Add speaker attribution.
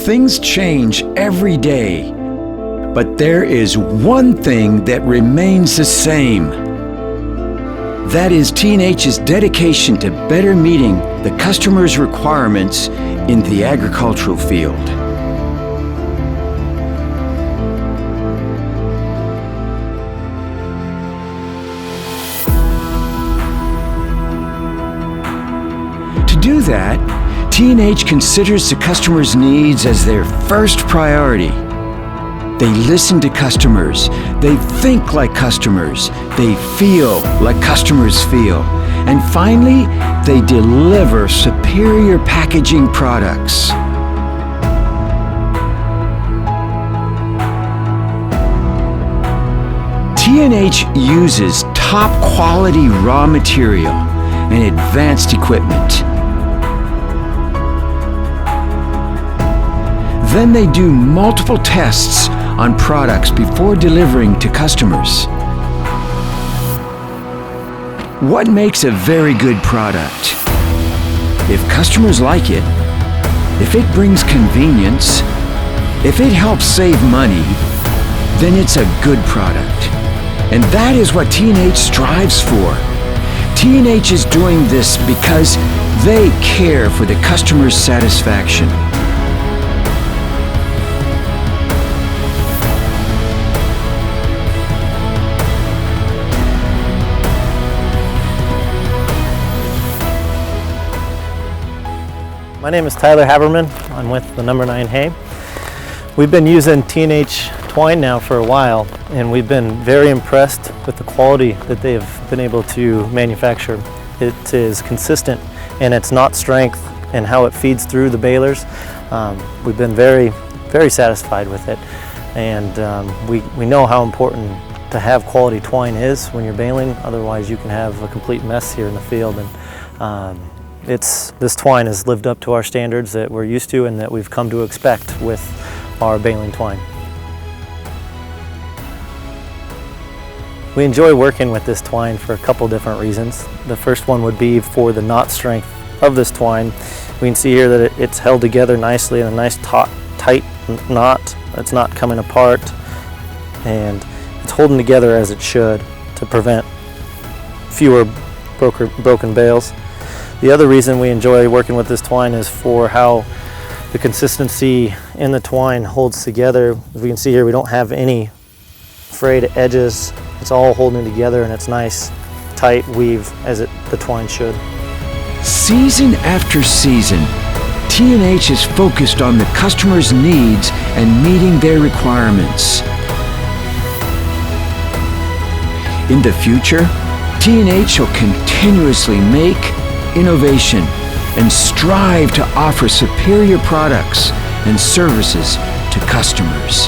Speaker 1: Things change every day, but there is one thing that remains the same. That is T&H's dedication to better meeting the customer's requirements in the agricultural field. To do that, T&H considers the customer's needs as their first priority. They listen to customers, they think like customers, they feel like customers feel, and finally, they deliver superior packaging products. T&H uses top quality raw material and advanced equipment. Then they do multiple tests on products before delivering to customers. What makes a very good product? If customers like it, if it brings convenience, if it helps save money, then it's a good product. And that is what T&H strives for. T&H is doing this because they care for the customer's satisfaction.
Speaker 2: My name is Tyler Haberman. I'm with the Number 9 Hay. We've been using T&H twine now for a while, and we've been very impressed with the quality that they've been able to manufacture. It is consistent in its knot strength and how it feeds through the balers. We've been very, very satisfied with it, and we know how important to have quality twine is when you're baling. Otherwise, you can have a complete mess here in the field. And this twine has lived up to our standards that we're used to and that we've come to expect with our baling twine. We enjoy working with this twine for a couple different reasons. The first one would be for the knot strength of this twine. We can see here that it's held together nicely in a nice tight knot. It's not coming apart, and it's holding together as it should to prevent fewer broken bales. The other reason we enjoy working with this twine is for how the consistency in the twine holds together. As we can see here, we don't have any frayed edges. It's all holding together, and it's nice, tight weave as the twine should.
Speaker 1: Season after season, T&H is focused on the customer's needs and meeting their requirements. In the future, T&H will continuously make innovation and strive to offer superior products and services to customers.